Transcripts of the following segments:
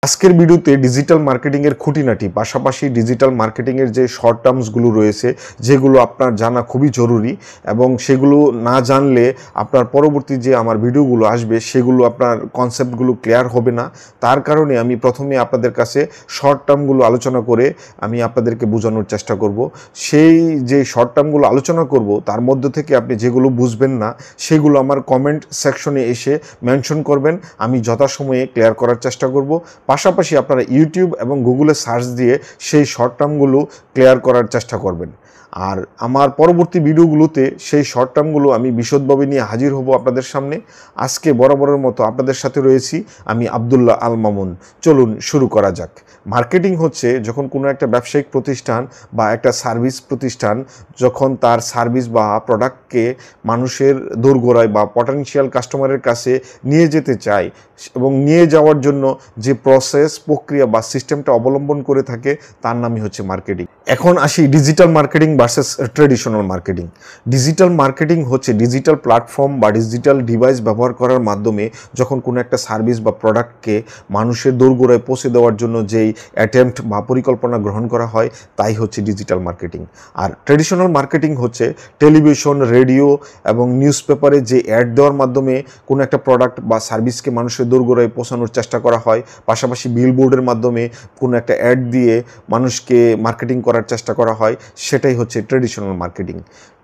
আজকের ভিডিওতে digital marketing এর খুঁটিনাটি পাশাপাশি ডিজিটাল মার্কেটিং এর যে শর্ট টার্মসগুলো রয়েছে যেগুলো আপনার জানা খুবই জরুরি এবং সেগুলো না জানলে আপনার পরবর্তী যে আমার ভিডিওগুলো আসবে সেগুলো আপনার কনসেপ্টগুলো ক্লিয়ার হবে না। তার কারণে আমি প্রথমে আপনাদের কাছে শর্ট টার্মগুলো আলোচনা করে আমি আপনাদেরকে বোঝানোর চেষ্টা করব। সেই যে শর্ট টার্মগুলো আলোচনা করব তার মধ্য থেকে আপনি যেগুলো বুঝবেন না সেগুলো আমার কমেন্ট সেকশনে এসে মেনশন করবেন, আমি যথাসময়ে ক্লিয়ার করার চেষ্টা করব। পাশাপাশি আপনারা ইউটিউব এবং গুগলে সার্চ দিয়ে সেই শর্ট টার্মগুলো ক্লিয়ার করার চেষ্টা করবেন। আর আমার পরবর্তী ভিডিওগুলোতে সেই শর্ট টার্মগুলো আমি বিশদভাবে নিয়ে হাজির হব আপনাদের সামনে। আজকে বরাবরের মতো আপনাদের সাথে রয়েছি আমি আব্দুল্লাহ আল মামুন। চলুন শুরু করা যাক। মার্কেটিং হচ্ছে যখন কোনো একটা ব্যবসায়িক প্রতিষ্ঠান বা একটা সার্ভিস প্রতিষ্ঠান যখন তার সার্ভিস বা প্রোডাক্টকে মানুষের দোরগোড়ায় বা পটেনশিয়াল কাস্টমারের কাছে নিয়ে যেতে চায় এবং নিয়ে যাওয়ার জন্য যে প্রক্রিয়া বা সিস্টেমটা অবলম্বন করে থাকে তার নামই হচ্ছে মার্কেটিং। এখন আসি digital marketing versus traditional marketing. Digital marketing হচ্ছে ডিজিটাল প্ল্যাটফর্ম বা ডিজিটাল ডিভাইস ব্যবহার করার মাধ্যমে যখন কোনো একটা সার্ভিস বা প্রোডাক্টকে মানুষের দোরগোড়ায় পৌঁছে দেওয়ার জন্য যেই অ্যাটেম্প্ট বা পরিকল্পনা গ্রহণ করা হয় তাই হচ্ছে ডিজিটাল মার্কেটিং। আর ট্রেডিশনাল মার্কেটিং হচ্ছে টেলিভিশন, রেডিও এবং নিউজ পেপারে যে অ্যাড দেওয়ার মাধ্যমে কোনো একটা প্রোডাক্ট বা সার্ভিসকে মানুষের দোরগোড়ায় পৌঁছানোর চেষ্টা করা হয়, পাশাপাশি বিলবোর্ডের মাধ্যমে কোনো একটা অ্যাড দিয়ে মানুষকে মার্কেটিং করার চেষ্টা করা হয়, সেটাই হচ্ছে ট্রেডিশনাল মার্কেটিং।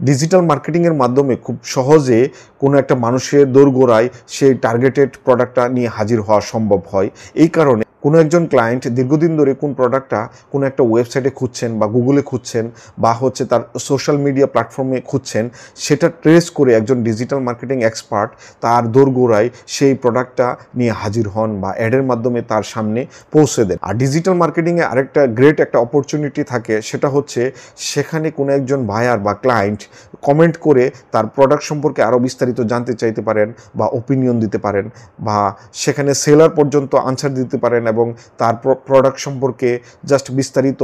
ডিজিটাল মার্কেটিংয়ের মাধ্যমে খুব সহজে কোনো একটা মানুষের দোরগোড়ায় সেই টার্গেটেড প্রোডাক্টটা নিয়ে হাজির হওয়া সম্ভব হয়। এই কারণে কোনো একজন ক্লায়েন্ট দীর্ঘদিন ধরে কোন প্রোডাক্টটা কোনো একটা ওয়েবসাইটে খুঁজছেন বা গুগলে খুঁজছেন বা হচ্ছে তার সোশ্যাল মিডিয়া প্ল্যাটফর্মে খুঁজছেন, সেটা ট্রেস করে একজন ডিজিটাল মার্কেটিং এক্সপার্ট তার দোরগোড়ায় সেই প্রোডাক্টটা নিয়ে হাজির হন বা অ্যাডের মাধ্যমে তার সামনে পৌঁছে দেন। আর ডিজিটাল মার্কেটিংয়ে আরেকটা গ্রেট একটা অপরচুনিটি থাকে, সেটা হচ্ছে সেখানে কোনো একজন বায়ার বা ক্লায়েন্ট কমেন্ট করে তার প্রোডাক্ট সম্পর্কে আরও বিস্তারিত জানতে চাইতে পারেন বা ওপিনিয়ন দিতে পারেন বা সেখানে সেলার পর্যন্ত আনসার দিতে পারেন এবং তার প্রোডাক্ট সম্পর্কে জাস্ট বিস্তারিত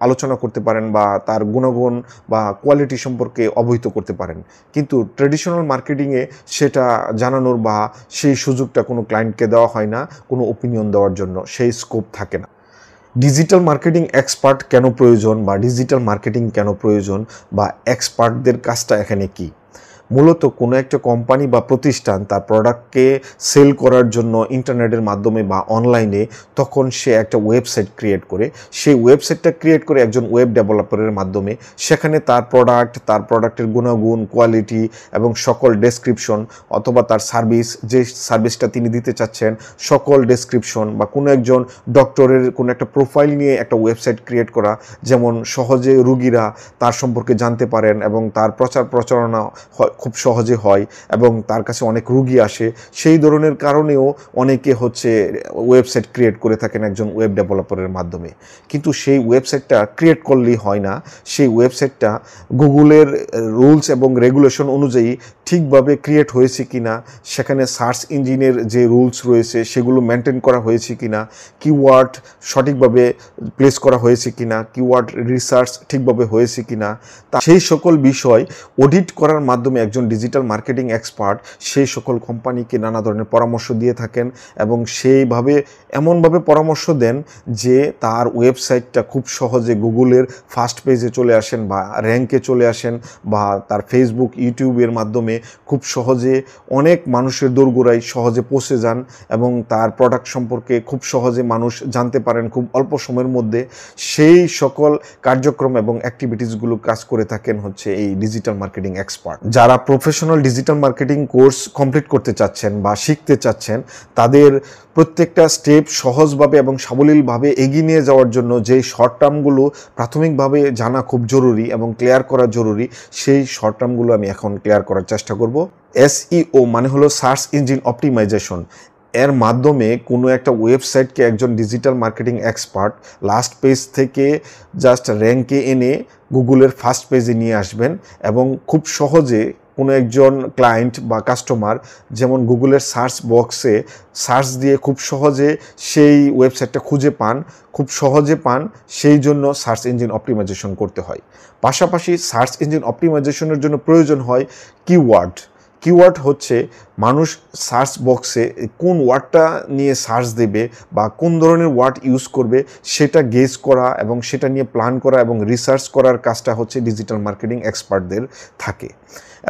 আলোচনা করতে পারেন বা তার গুণগুণ বা কোয়ালিটি সম্পর্কে অবহিত করতে পারেন। কিন্তু ট্রেডিশনাল মার্কেটিংয়ে সেটা জানানোর বা সেই সুযোগটা কোনো ক্লায়েন্টকে দেওয়া হয় না, কোনো ওপিনিয়ন দেওয়ার জন্য সেই স্কোপ থাকে না। ডিজিটাল মার্কেটিং এক্সপার্ট কেন প্রয়োজন বা ডিজিটাল মার্কেটিং কেন প্রয়োজন বা এক্সপার্টদের কাজটা এখানে কী? মূলত কোনো একটা কোম্পানি বা প্রতিষ্ঠান তার প্রোডাক্টকে সেল করার জন্য ইন্টারনেটের মাধ্যমে বা অনলাইনে তখন সে একটা ওয়েবসাইট ক্রিয়েট করে, সেই ওয়েবসাইটটা ক্রিয়েট করে একজন ওয়েব ডেভেলপারের মাধ্যমে সেখানে তার প্রোডাক্টের গুণাগুণ, কোয়ালিটি এবং সকল ডেসক্রিপশন অথবা তার সার্ভিস, যে সার্ভিসটা তিনি দিতে চাচ্ছেন সকল ডেসক্রিপশন বা কোনো একজন ডক্টরের কোনো একটা প্রোফাইল নিয়ে একটা ওয়েবসাইট ক্রিয়েট করা, যেমন সহজে রুগীরা তার সম্পর্কে জানতে পারেন এবং তার প্রচারণা খুব সহজে হয় এবং তার কাছে অনেক রুগী আসে। সেই ধরনের কারণেও অনেকে হচ্ছে ওয়েবসাইট ক্রিয়েট করে থাকেন একজন ওয়েব ডেভেলপারের মাধ্যমে। কিন্তু সেই ওয়েবসাইটটা ক্রিয়েট করলেই হয় না, সেই ওয়েবসাইটটা গুগলের রুলস এবং রেগুলেশন অনুযায়ী ঠিকভাবে ক্রিয়েট হয়েছে কিনা, সেখানে সার্চ ইঞ্জিনের যে রুলস রয়েছে সেগুলো মেনটেন করা হয়েছে কিনা, কিওয়ার্ড সঠিকভাবে প্লেস করা হয়েছে কিনা, কিওয়ার্ড রিসার্চ ঠিকভাবে হয়েছে কিনা, সেই সকল বিষয় অডিট করার মাধ্যমে একজন ডিজিটাল মার্কেটিং এক্সপার্ট সেই সকল কোম্পানিকে নানা ধরনের পরামর্শ দিয়ে থাকেন এবং সেইভাবে এমনভাবে পরামর্শ দেন যে তার ওয়েবসাইটটা খুব সহজে গুগলের ফার্স্ট পেজে চলে আসেন বা র্যাঙ্কে চলে আসেন বা তার ফেসবুক, ইউটিউবের মাধ্যমে খুব সহজে অনেক মানুষের দোরগোড়ায় সহজে পৌঁছে যান এবং তার প্রোডাক্ট সম্পর্কে খুব সহজে মানুষ জানতে পারেন খুব অল্প সময়ের মধ্যে। সেই সকল কার্যক্রম এবং অ্যাক্টিভিটিসগুলো কাজ করে থাকেন হচ্ছে এই ডিজিটাল মার্কেটিং এক্সপার্ট। যারা professional digital marketing course complete করতে চাচ্ছেন বা শিখতে চাচ্ছেন, তাদের প্রত্যেকটা স্টেপ সহজভাবে এবং সাবলীলভাবে এগিয়ে নিয়ে যাওয়ার জন্য যেই শর্ট টার্মগুলো প্রাথমিকভাবে জানা খুব জরুরি এবং ক্লিয়ার করা জরুরি, সেই শর্ট টার্মগুলো আমি এখন ক্লিয়ার করার চেষ্টা করব। SEO মানে হলো সার্চ ইঞ্জিন অপটিমাইজেশন। এর মাধ্যমে কোনো একটা ওয়েবসাইটকে একজন digital marketing expert last page থেকে জাস্ট র্যাঙ্কে এনে গুগলের ফার্স্ট পেজে নিয়ে আসবেন এবং খুব সহজে কোনো একজন ক্লায়েন্ট বা কাস্টমার যেমন গুগলের সার্চ বক্সে সার্চ দিয়ে খুব সহজে সেই ওয়েবসাইটটা খুঁজে পান, খুব সহজে পান, সেই জন্য সার্চ ইঞ্জিন অপটিমাইজেশন করতে হয়। পাশাপাশি সার্চ ইঞ্জিন অপটিমাইজেশনের জন্য প্রয়োজন হয় কিওয়ার্ড। কিওয়ার্ড হচ্ছে মানুষ সার্চ বক্সে কোন ওয়ার্ডটা নিয়ে সার্চ দেবে বা কোন ধরনের ওয়ার্ড ইউজ করবে সেটা গেস করা এবং সেটা নিয়ে প্ল্যান করা এবং রিসার্চ করার কাজটা হচ্ছে ডিজিটাল মার্কেটিং এক্সপার্টদের থাকে।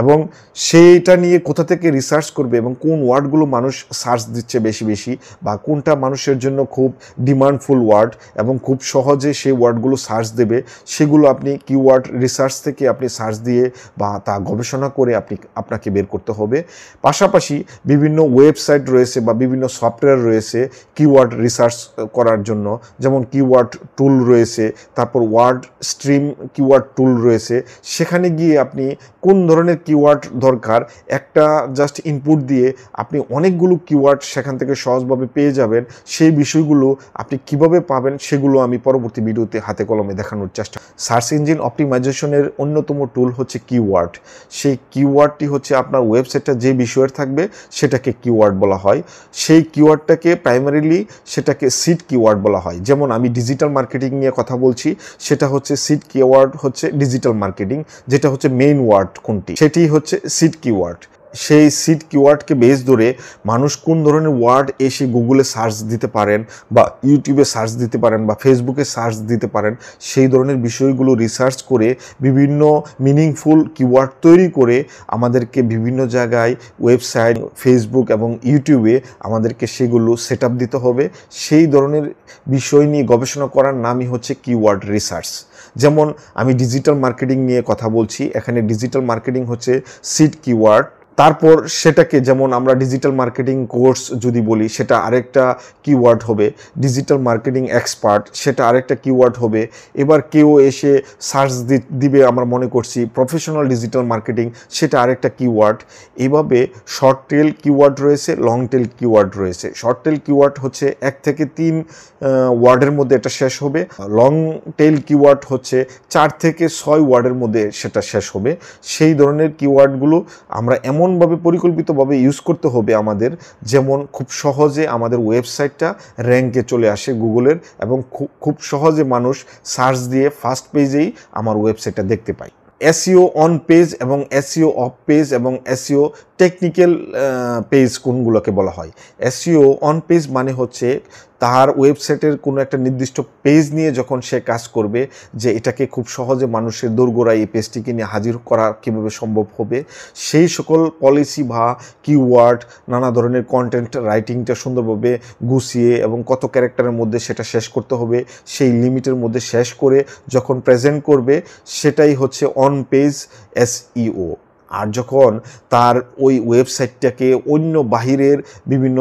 এবং সেইটা নিয়ে কোথা থেকে রিসার্চ করবে এবং কোন ওয়ার্ডগুলো মানুষ সার্চ দিচ্ছে বেশি বেশি বা কোনটা মানুষের জন্য খুব ডিমান্ডফুল ওয়ার্ড এবং খুব সহজে সেই ওয়ার্ডগুলো সার্চ দেবে, সেগুলো আপনি কিওয়ার্ড রিসার্চ থেকে আপনি সার্চ দিয়ে বা তা গবেষণা করে আপনাকে বের করতে হবে। পাশাপাশি বিভিন্ন ওয়েবসাইট রয়েছে বা বিভিন্ন সফটওয়্যার রয়েছে কিওয়ার্ড রিসার্চ করার জন্য, যেমন কিওয়ার্ড টুল রয়েছে, তারপর ওয়ার্ড স্ট্রিম কিওয়ার্ড টুল রয়েছে। সেখানে গিয়ে আপনি কোন ধরনের কিওয়ার্ড দরকার একটা জাস্ট ইনপুট দিয়ে আপনি অনেকগুলো কিওয়ার্ড সেখান থেকে সহজভাবে পেয়ে যাবেন। সেই বিষয়গুলো আপনি কিভাবে পাবেন সেগুলো আমি পরবর্তী ভিডিওতে হাতে কলমে দেখানোর চেষ্টা। সার্চ ইঞ্জিন অপটিমাইজেশনের অন্যতম টুল হচ্ছে কিওয়ার্ড। সেই কিওয়ার্ডটি হচ্ছে আপনার ওয়েবসাইটটা যে বিষয়ের থাকবে সেটাকে কিওয়ার্ড বলা হয়। সেই কিওয়ার্ডটাকে প্রাইমারিলি সেটাকে সিড কিওয়ার্ড বলা হয়। যেমন আমি ডিজিটাল মার্কেটিং নিয়ে কথা বলছি, সেটা হচ্ছে সিড কিওয়ার্ড হচ্ছে ডিজিটাল মার্কেটিং, যেটা হচ্ছে মেইন ওয়ার্ড কোনটি সেটি হচ্ছে সিড কিওয়ার্ড। সেই সিড কিওয়ার্ডকে বেস ধরে মানুষ কোন ধরনের ওয়ার্ড এসে গুগলে সার্চ দিতে পারেন বা ইউটিউবে সার্চ দিতে পারেন বা ফেসবুকে সার্চ দিতে পারেন, সেই ধরনের বিষয়গুলো রিসার্চ করে বিভিন্ন মিনিংফুল কিওয়ার্ড তৈরি করে আমাদেরকে বিভিন্ন জায়গায় ওয়েবসাইট, ফেসবুক এবং ইউটিউবে আমাদেরকে সেগুলো সেট আপ দিতে হবে। সেই ধরনের বিষয় নিয়ে গবেষণা করার নামই হচ্ছে কিওয়ার্ড রিসার্চ। যেমন আমি ডিজিটাল মার্কেটিং নিয়ে কথা বলছি, এখানে ডিজিটাল মার্কেটিং হচ্ছে সিড কিওয়ার্ড। তারপর সেটাকে যেমন আমরা ডিজিটাল মার্কেটিং কোর্স যদি বলি সেটা আরেকটা কিওয়ার্ড হবে, ডিজিটাল মার্কেটিং এক্সপার্ট সেটা আরেকটা কিওয়ার্ড হবে। এবার কেউ এসে সার্চ দিবে আমরা মনে করছি প্রফেশনাল ডিজিটাল মার্কেটিং, সেটা আরেকটা কিওয়ার্ড। এভাবে শর্ট টেল কিওয়ার্ড রয়েছে, লং টেল কিওয়ার্ড রয়েছে। শর্ট টেল কিওয়ার্ড হচ্ছে 1 থেকে 3 ওয়ার্ডের মধ্যে এটা শেষ হবে। লং টেল কিওয়ার্ড হচ্ছে 4 থেকে 6 ওয়ার্ডের মধ্যে সেটা শেষ হবে। সেই ধরনের কিওয়ার্ডগুলো আমরা এমনভাবে পরিকল্পিতভাবে ইউজ করতে হবে আমাদের, যেমন খুব সহজে আমাদের ওয়েবসাইটটা র্যাঙ্কে চলে আসে গুগলের এবং খুব সহজে মানুষ সার্চ দিয়ে ফার্স্ট পেজেই আমার ওয়েবসাইটটা দেখতে পায়। এসইও অন পেজ এবং এসইও অফ পেজ এবং এসইও টেকনিক্যাল পেজ কোনগুলোকে বলা হয়। এসইও অন পেজ মানে হচ্ছে তার ওয়েবসাইটের কোনো একটা নির্দিষ্ট পেজ নিয়ে যখন সে কাজ করবে, যে এটাকে খুব সহজে মানুষের দোরগোড়ায় এই পেজটিকে নিয়ে হাজির করা কীভাবে সম্ভব হবে, সেই সকল পলিসি বা কিওয়ার্ড, নানা ধরনের কন্টেন্ট রাইটিংটা সুন্দরভাবে গুছিয়ে এবং কত ক্যারেক্টারের মধ্যে সেটা শেষ করতে হবে, সেই লিমিটের মধ্যে শেষ করে যখন প্রেজেন্ট করবে সেটাই হচ্ছে অন পেজ এসইও। আর যখন তার ওই ওয়েবসাইটটাকে অন্য বাহিরের বিভিন্ন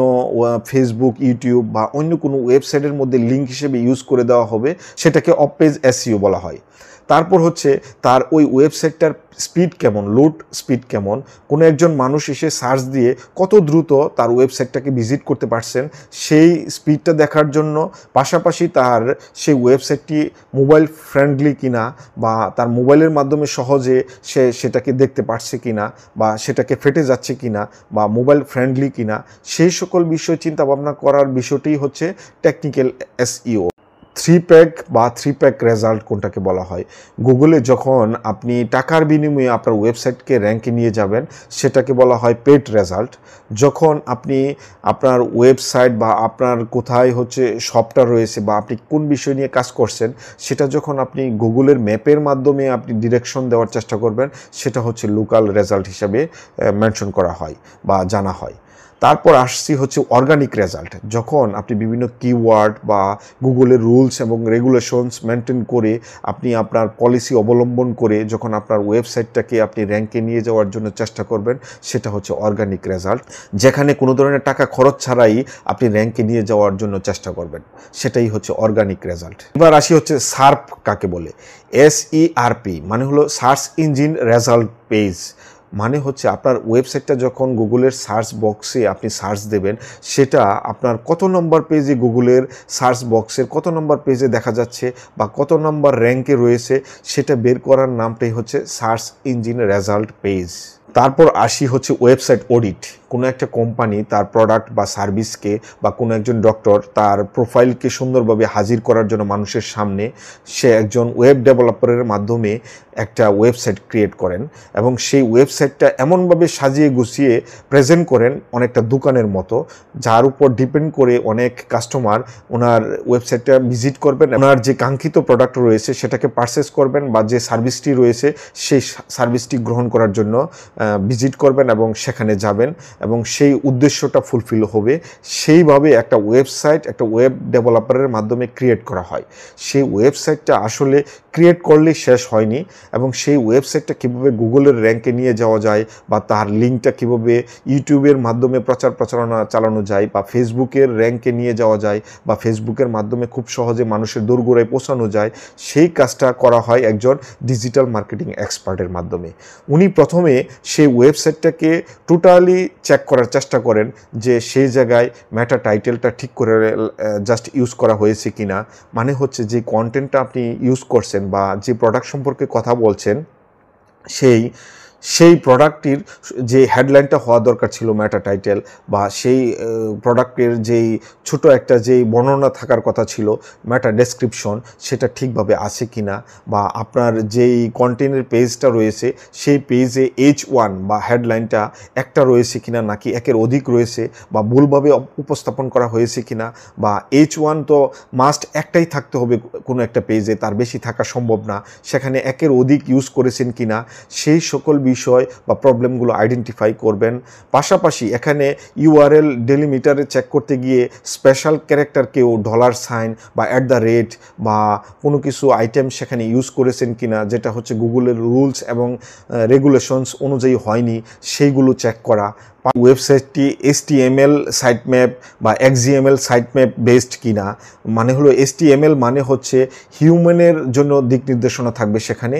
ফেসবুক, ইউটিউব বা অন্য কোনো ওয়েবসাইটের মধ্যে লিঙ্ক হিসেবে ইউজ করে দেওয়া হবে, সেটাকে অফ পেজ এসইও বলা হয়। তারপর হচ্ছে তার ওই ওয়েবসাইটটার স্পিড কেমন, লোড স্পিড কেমন, কোনো একজন মানুষ এসে সার্চ দিয়ে কত দ্রুত তার ওয়েবসাইটটাকে ভিজিট করতে পারছেন সেই স্পিডটা দেখার জন্য, পাশাপাশি তার সেই ওয়েবসাইটটি মোবাইল ফ্রেন্ডলি কিনা বা তার মোবাইলের মাধ্যমে সহজে সে সেটাকে দেখতে পারছে কিনা বা সেটাকে ফেটে যাচ্ছে কিনা বা মোবাইল ফ্রেন্ডলি কিনা, সেই সকল বিষয় চিন্তা ভাবনা করার বিষয়টি হচ্ছে টেকনিক্যাল এসইও। 3 প্যাক বা 3 প্যাক রেজাল্ট কোনটাকে বলা হয়। গুগলে যখন আপনি টাকার বিনিময়ে আপনার ওয়েবসাইটকে র্যাঙ্কে নিয়ে যাবেন সেটাকে বলা হয় পেড রেজাল্ট। যখন আপনি আপনার ওয়েবসাইট বা আপনার কোথায় হচ্ছে শপটা রয়েছে বা আপনি কোন বিষয় নিয়ে কাজ করছেন সেটা যখন আপনি গুগলের ম্যাপের মাধ্যমে আপনি ডিরেকশন দেওয়ার চেষ্টা করবেন, সেটা হচ্ছে লোকাল রেজাল্ট হিসাবে মেনশন করা হয় বা জানা হয়। তারপর আসছি হচ্ছে অর্গানিক রেজাল্ট। যখন আপনি বিভিন্ন কিওয়ার্ড বা গুগলের রুলস এবং রেগুলেশনস মেনটেন করে আপনি আপনার পলিসি অবলম্বন করে যখন আপনার ওয়েবসাইটটাকে আপনি র্যাঙ্কে নিয়ে যাওয়ার জন্য চেষ্টা করবেন, সেটা হচ্ছে অর্গানিক রেজাল্ট। যেখানে কোনো ধরনের টাকা খরচ ছাড়াই আপনি র্যাঙ্কে নিয়ে যাওয়ার জন্য চেষ্টা করবেন, সেটাই হচ্ছে অর্গানিক রেজাল্ট। এবার আসি হচ্ছে সার্প কাকে বলে। SERP মানে হলো সার্চ ইঞ্জিন রেজাল্ট পেজ। মানে হচ্ছে আপনার ওয়েবসাইটটা যখন গুগলের সার্চ বক্সে আপনি সার্চ দেবেন, সেটা আপনার কত নম্বর পেজে গুগলের সার্চ বক্সের কত নম্বর পেজে দেখা যাচ্ছে বা কত নম্বর র্যাঙ্কে রয়েছে, সেটা বের করার নামটাই হচ্ছে সার্চ ইঞ্জিন রেজাল্ট পেজ। তারপর আসি হচ্ছে ওয়েবসাইট অডিট। কোনো একটা কোম্পানি তার প্রোডাক্ট বা সার্ভিসকে বা কোনো একজন ডক্টর তার প্রোফাইলকে সুন্দরভাবে হাজির করার জন্য মানুষের সামনে সে একজন ওয়েব ডেভেলপারের মাধ্যমে একটা ওয়েবসাইট ক্রিয়েট করেন এবং সেই ওয়েবসাইটটা এমনভাবে সাজিয়ে গুছিয়ে প্রেজেন্ট করেন অনেকটা দোকানের মতো, যার উপর ডিপেন্ড করে অনেক কাস্টমার ওনার ওয়েবসাইটটা ভিজিট করবেন, ওনার যে কাঙ্ক্ষিত প্রোডাক্ট রয়েছে সেটাকে পারচেস করবেন বা যে সার্ভিসটি রয়েছে সেই সার্ভিসটি গ্রহণ করার জন্য ভিজিট করবেন এবং সেখানে যাবেন এবং সেই উদ্দেশ্যটা ফুলফিল হবে। সেইভাবে একটা ওয়েবসাইট একটা ওয়েব ডেভেলপারের মাধ্যমে ক্রিয়েট করা হয়। সেই ওয়েবসাইটটা আসলে ক্রিয়েট করলেই শেষ হয়নি এবং সেই ওয়েবসাইটটা কীভাবে গুগলের র্যাঙ্কে নিয়ে যাওয়া যায় বা তার লিঙ্কটা কীভাবে ইউটিউবের মাধ্যমে প্রচারণা চালানো যায় বা ফেসবুকের র্যাঙ্কে নিয়ে যাওয়া যায় বা ফেসবুকের মাধ্যমে খুব সহজে মানুষের দোরগোড়ায় পৌঁছানো যায়, সেই কাজটা করা হয় একজন ডিজিটাল মার্কেটিং এক্সপার্টের মাধ্যমে। উনি প্রথমে সেই ওয়েবসাইটটাকে টোটালি চেক করার চেষ্টা করেন যে সেই জায়গায় মেটা টাইটেলটা ঠিক করে জাস্ট ইউজ করা হয়েছে কিনা, মানে হচ্ছে যে কন্টেন্টটা আপনি ইউজ করছেন বা যে প্রোডাক্ট সম্পর্কে কথা বলছেন সেই প্রোডাক্টটির যে হেডলাইনটা হওয়া দরকার ছিল মেটা টাইটেল বা সেই প্রোডাক্টের যেই ছোট একটা যেই বর্ণনা থাকার কথা ছিল মেটা ডেসক্রিপশন, সেটা ঠিকভাবে আছে কিনা, বা আপনার যেই কন্টেন্টের পেজটা রয়েছে সেই পেজে H1 বা হেডলাইনটা একটা রয়েছে কিনা নাকি একের অধিক রয়েছে বা ভুলভাবে উপস্থাপন করা হয়েছে কিনা, বা H1 তো মাস্ট একটাই থাকতে হবে কোনো একটা পেজে, তার বেশি থাকা সম্ভব না, সেখানে একের অধিক ইউজ করেছেন কিনা, সেই সকল বিষয় বা প্রবলেমগুলো আইডেন্টিফাই করবেন। পাশাপাশি এখানে ইউআরএল ডেলিমিটারে চেক করতে গিয়ে স্পেশাল ক্যারেক্টার কেউ $সাইন বা @, বা কোনো কিছু আইটেম সেখানে ইউজ করেছেন কিনা যেটা হচ্ছে গুগলের রুলস এবং রেগুলেশনস অনুযায়ী হয়নি, সেইগুলো চেক করা। ওয়েবসাইটটি HTML সাইটম্যাপ বা XML সাইটম্যাপ বেসড কিনা, মানে হলো HTML মানে হচ্ছে হিউম্যানের জন্য দিক নির্দেশনা থাকবে সেখানে,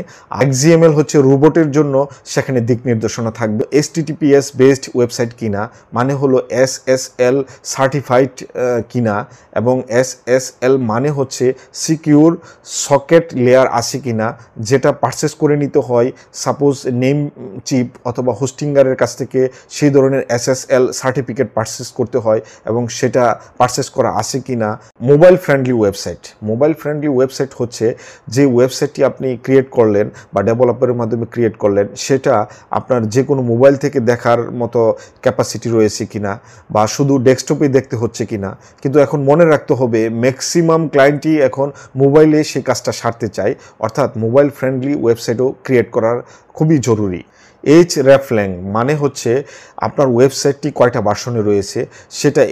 XML হচ্ছে রোবটের জন্য সেখানে দিক নির্দেশনা থাকবে। HTTPS বেসড ওয়েবসাইট কিনা, মানে হলো SSL সার্টিফাইড কিনা, এবং SSL মানে হচ্ছে সিকিউর সকেট লেয়ার আছে কিনা, যেটা পারচেস করে নিতে হয় সাপোজ নেম চিপ অথবা হোস্টিঙ্গারের কাছ থেকে সেই ধরনের SSL সার্টিফিকেট পারচেস করতে হয় এবং সেটা পারচেস করা আছে কিনা। মোবাইল ফ্রেন্ডলি ওয়েবসাইট হচ্ছে যে ওয়েবসাইটটি আপনি ক্রিয়েট করলেন বা ডেভেলপারের মাধ্যমে ক্রিয়েট করলেন সেটা আপনার যে কোনো মোবাইল থেকে দেখার মতো ক্যাপাসিটি রয়েছে কিনা বা শুধু ডেস্কটপে দেখতে হচ্ছে কিনা। কিন্তু এখন মনে রাখতে হবে ম্যাক্সিমাম ক্লায়েন্টই এখন মোবাইলে সেই কাজটা সারতে চায়, অর্থাৎ মোবাইল ফ্রেন্ডলি ওয়েবসাইটও ক্রিয়েট করার খুবই জরুরি। hreflang মানে হচ্ছে আপনার ওয়েবসাইটটি কয়টা ভার্সনে রয়েছে সেটা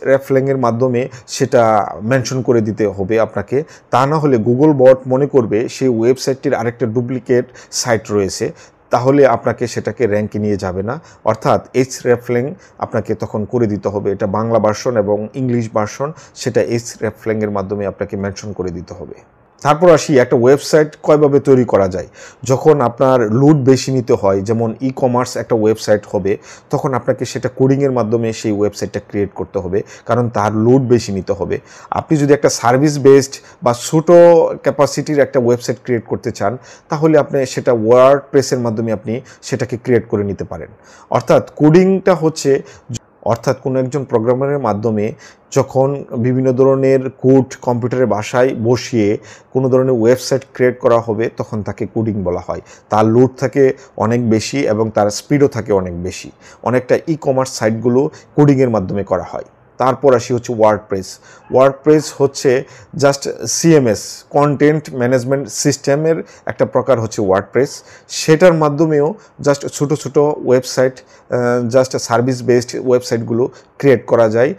hreflang-এর মাধ্যমে সেটা মেনশন করে দিতে হবে আপনাকে, তা না হলে গুগল বট মনে করবে সেই ওয়েবসাইটটির আরেকটা ডুপ্লিকেট সাইট রয়েছে, তাহলে আপনাকে সেটাকে র্যাঙ্কে নিয়ে যাবে না। অর্থাৎ hreflang আপনাকে তখন করে দিতে হবে, এটা বাংলা ভার্সন এবং ইংলিশ ভার্সন, সেটা hreflang-এর মাধ্যমে আপনাকে মেনশন করে দিতে হবে। তারপর আসি একটা ওয়েবসাইট কয়ভাবে তৈরি করা যায়। যখন আপনার লোড বেশি নিতে হয়, যেমন ই-কমার্স একটা ওয়েবসাইট হবে, তখন আপনাকে সেটা কোডিংয়ের মাধ্যমে সেই ওয়েবসাইটটা ক্রিয়েট করতে হবে, কারণ তার লোড বেশি নিতে হবে। আপনি যদি একটা সার্ভিস বেসড বা ছোটো ক্যাপাসিটির একটা ওয়েবসাইট ক্রিয়েট করতে চান, তাহলে আপনি সেটা ওয়ার্ডপ্রেসের মাধ্যমে আপনি সেটাকে ক্রিয়েট করে নিতে পারেন। অর্থাৎ কোডিংটা হচ্ছে কোনো একজন প্রোগ্রামারের মাধ্যমে যখন বিভিন্ন ধরনের কোড কম্পিউটারের ভাষায় বসিয়ে কোনো ধরনের ওয়েবসাইট ক্রিয়েট করা হবে, তখন তাকে কোডিং বলা হয়। তার লোড থাকে অনেক বেশি এবং তার স্পিডও থাকে অনেক বেশি। অনেকটা ই-কমার্স সাইটগুলো কোডিংয়ের মাধ্যমে করা হয়। তারপর আসি হচ্ছে ওয়ার্ডপ্রেস হচ্ছে জাস্ট CMS কন্টেন্ট ম্যানেজমেন্ট সিস্টেমের একটা প্রকার হচ্ছে ওয়ার্ডপ্রেস। সেটার মাধ্যমেও জাস্ট ছোট ওয়েবসাইট, জাস্ট সার্ভিস বেসড ওয়েবসাইটগুলো ক্রিয়েট করা যায়,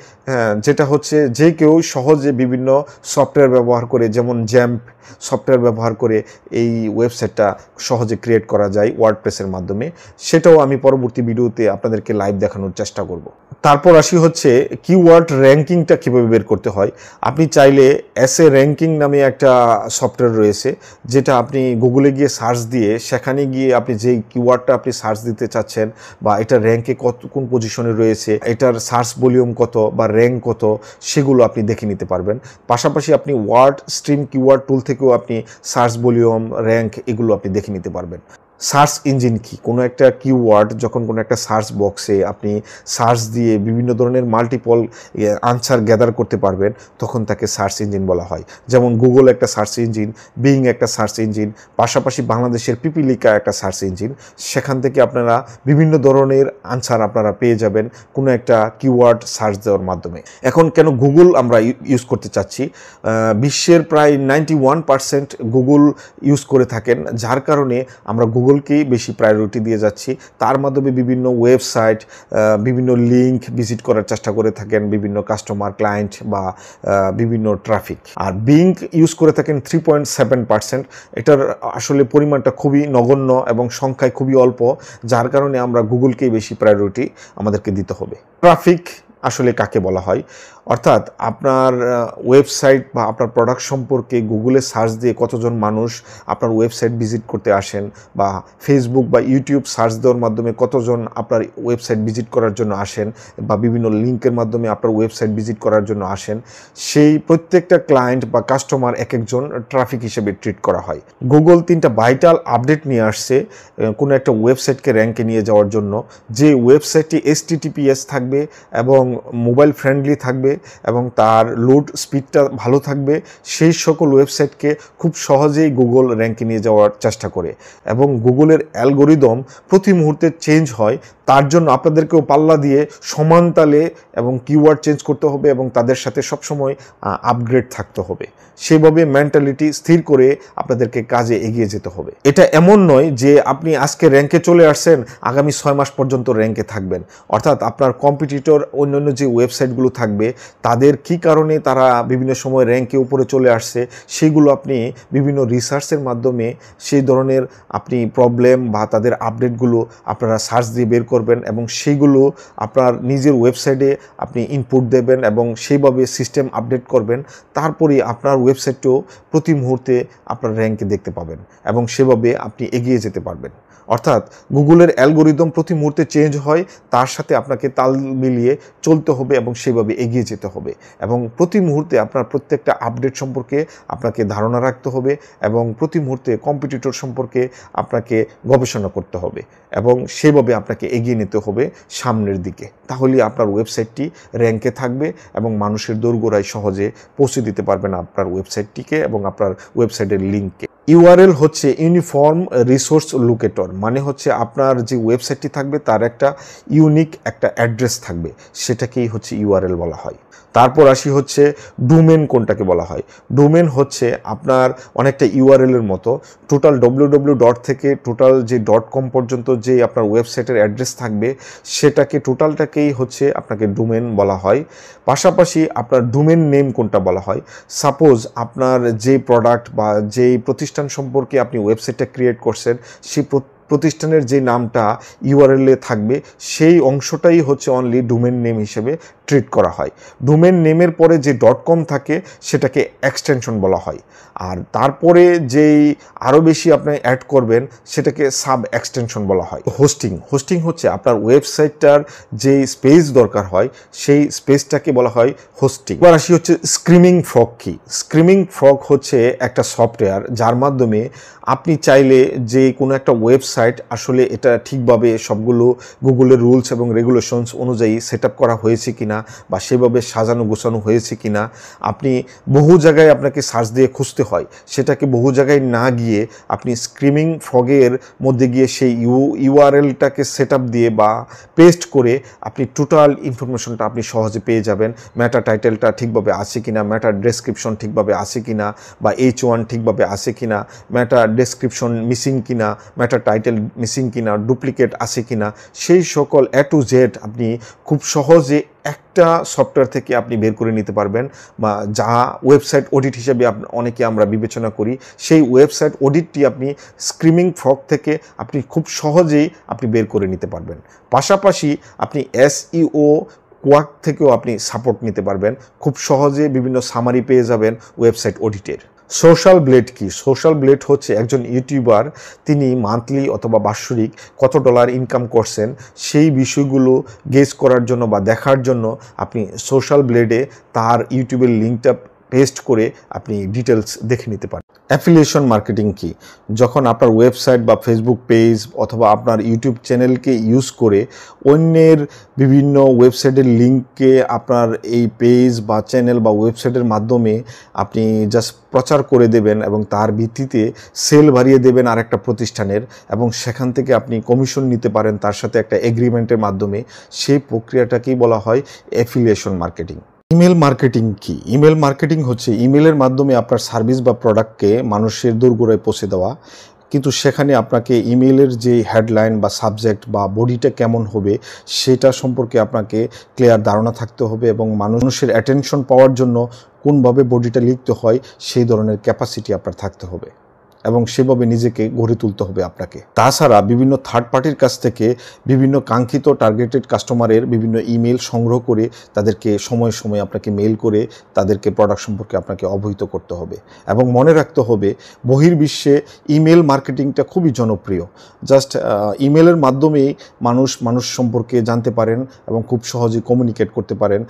যেটা হচ্ছে যে কেউ সহজে বিভিন্ন সফটওয়্যার ব্যবহার করে, যেমন জ্যাম্প সফটওয়্যার ব্যবহার করে এই ওয়েবসাইটটা সহজে ক্রিয়েট করা যায় ওয়ার্ডপ্রেসের মাধ্যমে। সেটাও আমি পরবর্তী ভিডিওতে আপনাদেরকে লাইভ দেখানোর চেষ্টা করব। তারপর আসি হচ্ছে কিওয়ার্ড র্যাঙ্কিংটা কীভাবে বের করতে হয়। আপনি চাইলে SA র্যাঙ্কিং নামে একটা সফটওয়্যার রয়েছে, যেটা আপনি গুগলে গিয়ে সার্চ দিয়ে সেখানে গিয়ে আপনি যেই কিওয়ার্ডটা আপনি সার্চ দিতে চাচ্ছেন বা এটা র্যাঙ্কে কোন পজিশনে রয়েছে, এটার সার্চ ভলিউম কত বা র্যাঙ্ক কত, সেগুলো আপনি দেখে নিতে পারবেন। পাশাপাশি আপনি ওয়ার্ড স্ট্রিম কিওয়ার্ড টুল থেকেও আপনি সার্চ ভলিউম, র্যাঙ্ক এগুলো আপনি দেখে নিতে পারবেন। সার্চ ইঞ্জিন কি? কোনো একটা কিওয়ার্ড যখন কোনো একটা সার্চ বক্সে আপনি সার্চ দিয়ে বিভিন্ন ধরনের মাল্টিপল আনসার গ্যাদার করতে পারবেন, তখন তাকে সার্চ ইঞ্জিন বলা হয়। যেমন গুগল একটা সার্চ ইঞ্জিন, বিং একটা সার্চ ইঞ্জিন, পাশাপাশি বাংলাদেশের পিপিলিকা একটা সার্চ ইঞ্জিন। সেখান থেকে আপনারা বিভিন্ন ধরনের আনসার আপনারা পেয়ে যাবেন কোনো একটা কিওয়ার্ড সার্চ দেওয়ার মাধ্যমে। এখন কেন গুগল আমরা ইউজ করতে চাচ্ছি? বিশ্বের প্রায় 91% গুগল ইউজ করে থাকেন, যার কারণে আমরা গুগলকেই বেশি প্রায়োরিটি দিয়ে যাচ্ছি। তার মাধ্যমে বিভিন্ন ওয়েবসাইট, বিভিন্ন লিঙ্ক ভিজিট করার চেষ্টা করে থাকেন বিভিন্ন কাস্টমার, ক্লায়েন্ট বা বিভিন্ন ট্রাফিক। আর বিং ইউজ করে থাকেন 3.7%। এটার আসলে পরিমাণটা খুবই নগণ্য এবং সংখ্যায় খুবই অল্প, যার কারণে আমরা গুগলকেই বেশি প্রায়োরিটি আমাদেরকে দিতে হবে। ট্রাফিক আসলে কাকে বলা হয়? অর্থাৎ আপনার ওয়েবসাইট বা আপনার প্রোডাক্ট সম্পর্কে গুগলে সার্চ দিয়ে কতজন মানুষ আপনার ওয়েবসাইট ভিজিট করতে আসেন, বা ফেসবুক বা ইউটিউব সার্চ দেওয়ার মাধ্যমে কতজন আপনার ওয়েবসাইট ভিজিট করার জন্য আসেন, বা বিভিন্ন লিঙ্কের মাধ্যমে আপনার ওয়েবসাইট ভিজিট করার জন্য আসেন, সেই প্রত্যেকটা ক্লায়েন্ট বা কাস্টমার এক একজন ট্রাফিক হিসেবে ট্রিট করা হয়। গুগল 3টা ভাইটাল আপডেট নিয়ে আসছে কোনো একটা ওয়েবসাইটকে র্যাঙ্কে নিয়ে যাওয়ার জন্য। যে ওয়েবসাইটটি HTTPS থাকবে এবং মোবাইল ফ্রেন্ডলি থাকবে এবং তার লোড স্পিডটা ভালো থাকবে, সেই সকল ওয়েবসাইটকে খুব সহজেই গুগল র্যাঙ্কে নিয়ে যাওয়ার চেষ্টা করে। এবং গুগলের অ্যালগোরিদম প্রতি মুহূর্তে চেঞ্জ হয়, তার জন্য আপনাদেরকেও পাল্লা দিয়ে সমান তালে এবং কিওয়ার্ড চেঞ্জ করতে হবে এবং তাদের সাথে সবসময় আপগ্রেড থাকতে হবে। সেভাবে মেন্টালিটি স্থির করে আপনাদেরকে কাজে এগিয়ে যেতে হবে। এটা এমন নয় যে আপনি আজকে র্যাঙ্কে চলে আসছেন, আগামী 6 মাস পর্যন্ত র্যাঙ্কে থাকবেন। অর্থাৎ আপনার কম্পিটিটর অন্যান্য যে ওয়েবসাইটগুলো থাকবে, তাদের কি কারণে তারা বিভিন্ন সময় র্যাঙ্কে উপরে চলে আসছে, সেগুলো আপনি বিভিন্ন রিসার্চের মাধ্যমে সেই ধরনের আপনি প্রবলেম বা তাদের আপডেটগুলো আপনারা সার্চ দিয়ে বের করবেন এবং সেইগুলো আপনার নিজের ওয়েবসাইটে আপনি ইনপুট দেবেন এবং সেইভাবে সিস্টেম আপডেট করবেন। তারপরে আপনার ওয়েবসাইটও প্রতি মুহূর্তে আপনার র্যাঙ্কে দেখতে পাবেন এবং সেভাবে আপনি এগিয়ে যেতে পারবেন। অর্থাৎ গুগলের অ্যালগোরিদম প্রতি মুহূর্তে চেঞ্জ হয়, তার সাথে আপনাকে তাল মিলিয়ে চলতে হবে এবং সেভাবে এগিয়ে যেতে হবে। এবং প্রতি মুহূর্তে আপনার প্রত্যেকটা আপডেট সম্পর্কে আপনাকে ধারণা রাখতে হবে এবং প্রতি মুহূর্তে কম্পিটিটর সম্পর্কে আপনাকে গবেষণা করতে হবে এবং সেভাবে আপনাকে এগিয়ে নিতে হবে সামনের দিকে। তাহলে আপনার ওয়েবসাইটটি র্যাঙ্কে থাকবে এবং মানুষের দোরগোড়ায় সহজে পৌঁছে দিতে পারবেন আপনার ওয়েবসাইটটিকে এবং আপনার ওয়েবসাইটের লিঙ্ককে। ইউআরএল হচ্ছে ইউনিফর্ম রিসোর্স লোকেটর, মানে হচ্ছে আপনার যে ওয়েবসাইটটি থাকবে তার একটা ইউনিক একটা অ্যাড্রেস থাকবে, সেটাকেই হচ্ছে ইউআরএল বলা হয়। তারপর আসি হচ্ছে ডোমেন কোনটাকে বলা হয়। ডোমেন হচ্ছে আপনার অনেকটা ইউআরএলের মতো, টোটাল www থেকে টোটাল যে .com পর্যন্ত যে আপনার ওয়েবসাইটের অ্যাড্রেস থাকবে, সেটাকে টোটালটাকেই হচ্ছে আপনাকে ডোমেন বলা হয়। পাশাপাশি আপনার ডোমেন নেম কোনটা বলা হয়? সাপোজ আপনার যে প্রোডাক্ট বা যেই প্রতিষ্ঠান সম্পর্কে আপনি ওয়েবসাইটটা ক্রিয়েট করছেন, সেই প্রতিষ্ঠানের যে নামটা ইউআরএলে থাকবে, সেই অংশটাই হচ্ছে অনলি ডোমেন নেম হিসেবে ট্রিট করা হয়। ডোমেন নেমের পরে যে .com থাকে সেটাকে এক্সটেনশন বলা হয়, আর তারপরে যেই আরও বেশি আপনি অ্যাড করবেন সেটাকে সাব এক্সটেনশন বলা হয়। হোস্টিং হচ্ছে আপনার ওয়েবসাইটটার যে স্পেস দরকার হয়, সেই স্পেসটাকে বলা হয় হোস্টিং। এবার আসি হচ্ছে স্ক্রিমিং ফ্রগ কি। স্ক্রিমিং ফ্রগ হচ্ছে একটা সফটওয়্যার যার মাধ্যমে আপনি চাইলে যে কোনো একটা ওয়েবসাইট আসলে এটা ঠিকভাবে সবগুলো গুগলের রুলস এবং রেগুলেশনস অনুযায়ী সেট আপ করা হয়েছে কিনা বা সেভাবে সাজানো গোছানো হয়েছে কিনা, আপনি বহু জায়গায় আপনাকে সার্চ দিয়ে খুঁজতে হয়, সেটাকে বহু জায়গায় না গিয়ে আপনি স্ক্রিমিং ফ্রগের মধ্যে গিয়ে সেই ইউআরএলটাকে সেট আপ দিয়ে বা পেস্ট করে আপনি টোটাল ইনফরমেশনটা আপনি সহজে পেয়ে যাবেন। ম্যাটা টাইটেলটা ঠিকভাবে আছে কিনা, ম্যাটা ডেসক্রিপশন ঠিকভাবে আছে কিনা, বা H1 ঠিকভাবে আছে কিনা, ম্যাটা ডেসক্রিপশন মিসিং কিনা, ম্যাটা টাইটেল মিসিং কিনা, ডুপ্লিকেট আছে কিনা, সেই সকল A to Z আপনি খুব সহজে একটা সফটওয়্যার থেকে আপনি বের করে নিতে পারবেন। বা যা ওয়েবসাইট অডিট হিসেবে অনেকে আমরা বিবেচনা করি, সেই ওয়েবসাইট অডিটটি আপনি স্ক্রিমিং ফ্রগ থেকে আপনি খুব সহজেই আপনি বের করে নিতে পারবেন। পাশাপাশি আপনি SEO কোয়াক থেকেও আপনি সাপোর্ট নিতে পারবেন, খুব সহজে বিভিন্ন সামারি পেয়ে যাবেন ওয়েবসাইট অডিটের। সোশ্যাল ব্লেড কি? সোশ্যাল ব্লেড হচ্ছে একজন ইউটিউবার, তিনি মান্থলি অথবা বাৎসরিক কত ডলার ইনকাম করছেন, সেই বিষয়গুলো গেস করার জন্য বা দেখার জন্য আপনি সোশ্যাল ব্লেডে তার ইউটিউবের লিঙ্কটা পেস্ট করে আপনি ডিটেলস দেখে নিতে পারেন। অ্যাফিলিয়েশন মার্কেটিং কি? যখন আপনার ওয়েবসাইট বা ফেসবুক পেজ অথবা আপনার ইউটিউব চ্যানেলকে ইউজ করে অন্যের বিভিন্ন ওয়েবসাইটের লিঙ্ককে আপনার এই পেজ বা চ্যানেল বা ওয়েবসাইটের মাধ্যমে আপনি জাস্ট প্রচার করে দেবেন এবং তার ভিত্তিতে সেল বাড়িয়ে দেবেন আরেকটা প্রতিষ্ঠানের, এবং সেখান থেকে আপনি কমিশন নিতে পারেন তার সাথে একটা এগ্রিমেন্টের মাধ্যমে। সেই প্রক্রিয়াটাকেই বলা হয় অ্যাফিলিয়েশন মার্কেটিং। ইমেল মার্কেটিং কি? ইমেল মার্কেটিং হচ্ছে ইমেলের মাধ্যমে আপনার সার্ভিস বা প্রোডাক্টকে মানুষের দোরগোড়ায় পৌঁছে দেওয়া, কিন্তু সেখানে আপনাকে ইমেলের যে হেডলাইন বা সাবজেক্ট বা বডিটা কেমন হবে সেটা সম্পর্কে আপনাকে ক্লিয়ার ধারণা থাকতে হবে, এবং মানুষের অ্যাটেনশন পাওয়ার জন্য কোনভাবে বডিটা লিখতে হয় সেই ধরনের ক্যাপাসিটি আপনার থাকতে হবে এবং সেভাবে নিজেকে গড়ে তুলতে হবে আপনাকে। তাছাড়া বিভিন্ন থার্ড পার্টির কাছ থেকে বিভিন্ন কাঙ্ক্ষিত টার্গেটেড কাস্টমারের বিভিন্ন ইমেল সংগ্রহ করে তাদেরকে সময়ে সময়ে আপনাকে মেল করে তাদেরকে প্রোডাক্ট সম্পর্কে আপনাকে অবহিত করতে হবে। এবং মনে রাখতে হবে বহির্বিশ্বে ইমেল মার্কেটিংটা খুবই জনপ্রিয়। জাস্ট ইমেলের মাধ্যমেই মানুষ সম্পর্কে জানতে পারেন এবং খুব সহজেই কমিউনিকেট করতে পারেন।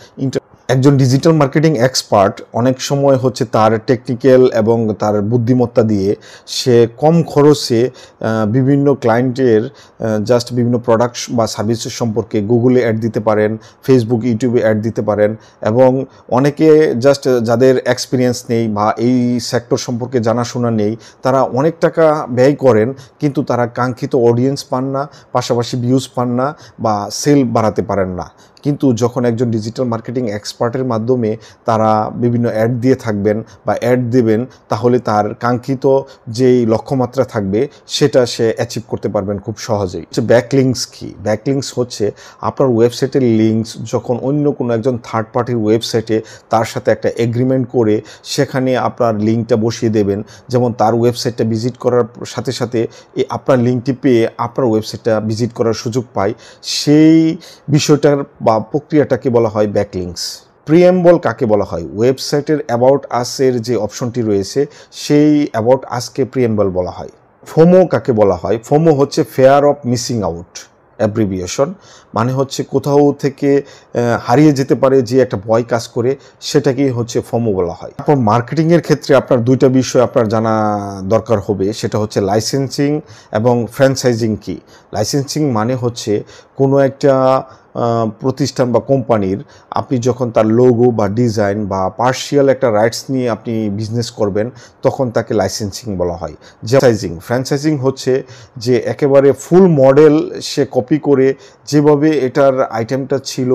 একজন ডিজিটাল মার্কেটিং এক্সপার্ট অনেক সময় হচ্ছে তার টেকনিক্যাল এবং তার বুদ্ধিমত্তা দিয়ে সে কম খরচে বিভিন্ন ক্লায়েন্টের জাস্ট বিভিন্ন প্রোডাক্ট বা সার্ভিসের সম্পর্কে গুগলে অ্যাড দিতে পারেন, ফেসবুক ইউটিউবে অ্যাড দিতে পারেন, এবং অনেকে জাস্ট যাদের এক্সপিরিয়েন্স নেই বা এই সেক্টর সম্পর্কে জানাশোনা নেই তারা অনেক টাকা ব্যয় করেন কিন্তু তারা কাঙ্ক্ষিত অডিয়েন্স পান না, পাশাপাশি ভিউজ পান না বা সেল বাড়াতে পারেন না। কিন্তু যখন একজন ডিজিটাল মার্কেটিং এক্সপার্টের মাধ্যমে তারা বিভিন্ন অ্যাড দিয়ে থাকবেন বা অ্যাড দেবেন, তাহলে তার কাঙ্ক্ষিত যেই লক্ষ্যমাত্রা থাকবে সেটা সে অ্যাচিভ করতে পারবেন খুব সহজেই। ব্যাকলিংকস কি? ব্যাকলিংকস হচ্ছে আপনার ওয়েবসাইটের লিঙ্কস যখন অন্য কোনো একজন থার্ড পার্টির ওয়েবসাইটে তার সাথে একটা এগ্রিমেন্ট করে সেখানে আপনার লিঙ্কটা বসিয়ে দেবেন, যেমন তার ওয়েবসাইটটা ভিজিট করার সাথে সাথে আপনার লিঙ্কটি পেয়ে আপনার ওয়েবসাইটটা ভিজিট করার সুযোগ পায়, সেই বিষয়টার বা প্রক্রিয়াটাকে বলা হয় ব্যাকলিংকস। প্রিএম্বল কাকে বলা হয়? ওয়েবসাইটের অ্যাবাউট আসের যে অপশনটি রয়েছে সেই অ্যাবাউট আসকে প্রিএম্বল বলা হয়। ফোমো কাকে বলা হয়? ফোমো হচ্ছে fair of missing out abbreviation, মানে হচ্ছে কোথাও থেকে হারিয়ে যেতে পারে যে একটা ভয় কাজ করে, সেটাকেই হচ্ছে ফোমো বলা হয়। তারপর মার্কেটিংয়ের ক্ষেত্রে আপনার দুইটা বিষয় আপনার জানা দরকার হবে, সেটা হচ্ছে লাইসেন্সিং এবং ফ্র্যাঞ্চাইজিং কি। লাইসেন্সিং মানে হচ্ছে কোনো একটা প্রতিষ্ঠান বা কোম্পানির আপনি যখন তার লোগো বা ডিজাইন বা পার্শিয়াল একটা রাইটস নিয়ে আপনি বিজনেস করবেন তখন তাকে লাইসেন্সিং বলা হয়। ফ্র্যাঞ্চাইজিং হচ্ছে যে একেবারে ফুল মডেল সে কপি করে যেভাবে এটার আইটেমটা ছিল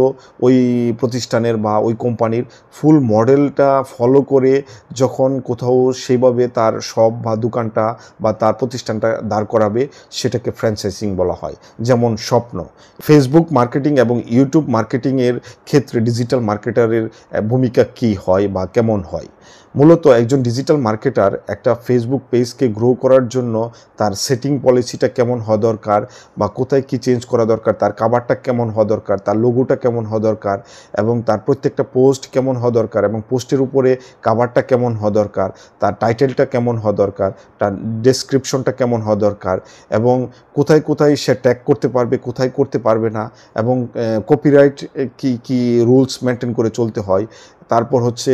ওই প্রতিষ্ঠানের বা ওই কোম্পানির ফুল মডেলটা ফলো করে যখন কোথাও সেইভাবে তার শপ বা দোকানটা বা তার প্রতিষ্ঠানটা দাঁড় করাবে সেটাকে ফ্র্যাঞ্চাইজিং বলা হয়। যেমন স্বপ্ন। ফেসবুক মার্কেটিং এবং ইউটিউব মার্কেটিংয়ের ক্ষেত্রে ডিজিটাল মার্কেটারের ভূমিকা কী হয় বা কেমন হয়? মূলত একজন ডিজিটাল মার্কেটার একটা ফেসবুক পেজকে গ্রো করার জন্য তার সেটিং পলিসিটা কেমন হওয়া দরকার বা কোথায় কী চেঞ্জ করা দরকার, তার কাভারটা কেমন হওয়া দরকার, তার লোগোটা কেমন হওয়া দরকার এবং তার প্রত্যেকটা পোস্ট কেমন হওয়া দরকার এবং পোস্টের উপরে কাভারটা কেমন হওয়া দরকার, তার টাইটেলটা কেমন হওয়া দরকার, তার ডেসক্রিপশনটা কেমন হওয়া দরকার এবং কোথায় কোথায় সে ট্যাগ করতে পারবে, কোথায় করতে পারবে না, এবং কপিরাইট কি রুলস মেনটেন করে চলতে হয়। তারপর হচ্ছে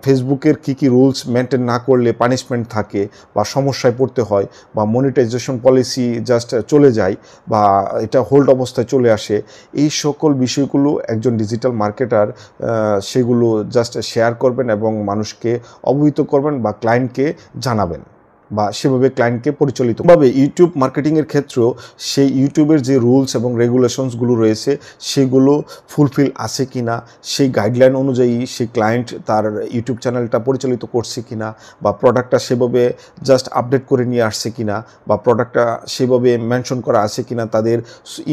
ফেসবুকের কি রুলস মেনটেন না করলে পানিশমেন্ট থাকে বা সমস্যায় পড়তে হয় বা মনিটাইজেশন পলিসি জাস্ট চলে যায় বা এটা হোল্ড অবস্থায় চলে আসে। এই সকল বিষয়গুলো একজন ডিজিটাল মার্কেটার সেগুলো জাস্ট শেয়ার করবেন এবং মানুষকে অবহিত করবেন বা ক্লায়েন্টকে জানাবেন বা সেভাবে ক্লায়েন্টকে পরিচালিত ভাবে। ইউটিউব মার্কেটিংয়ের ক্ষেত্রেও সেই ইউটিউবের যে রুলস এবং রেগুলেশনসগুলো রয়েছে সেগুলো ফুলফিল আছে কি না, সেই গাইডলাইন অনুযায়ী সেই ক্লায়েন্ট তার ইউটিউব চ্যানেলটা পরিচালিত করছে কি না, বা প্রোডাক্টটা সেভাবে জাস্ট আপডেট করে নিয়ে আসছে কি না, বা প্রোডাক্টটা সেভাবে মেনশন করা আছে কি না, তাদের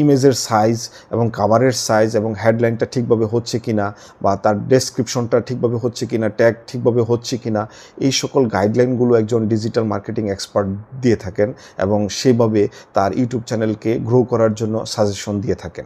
ইমেজের সাইজ এবং কাভারের সাইজ এবং হেডলাইনটা ঠিকভাবে হচ্ছে কি না, বা তার ডেসক্রিপশনটা ঠিকভাবে হচ্ছে কি না, ট্যাগ ঠিকভাবে হচ্ছে কি না, এই সকল গাইডলাইনগুলো একজন ডিজিটাল মার্কেটিং এক্সপার্ট দিয়ে থাকেন এবং সেভাবে তার ইউটিউব চ্যানেলকে গ্রো করার জন্য সাজেশন দিয়ে থাকেন।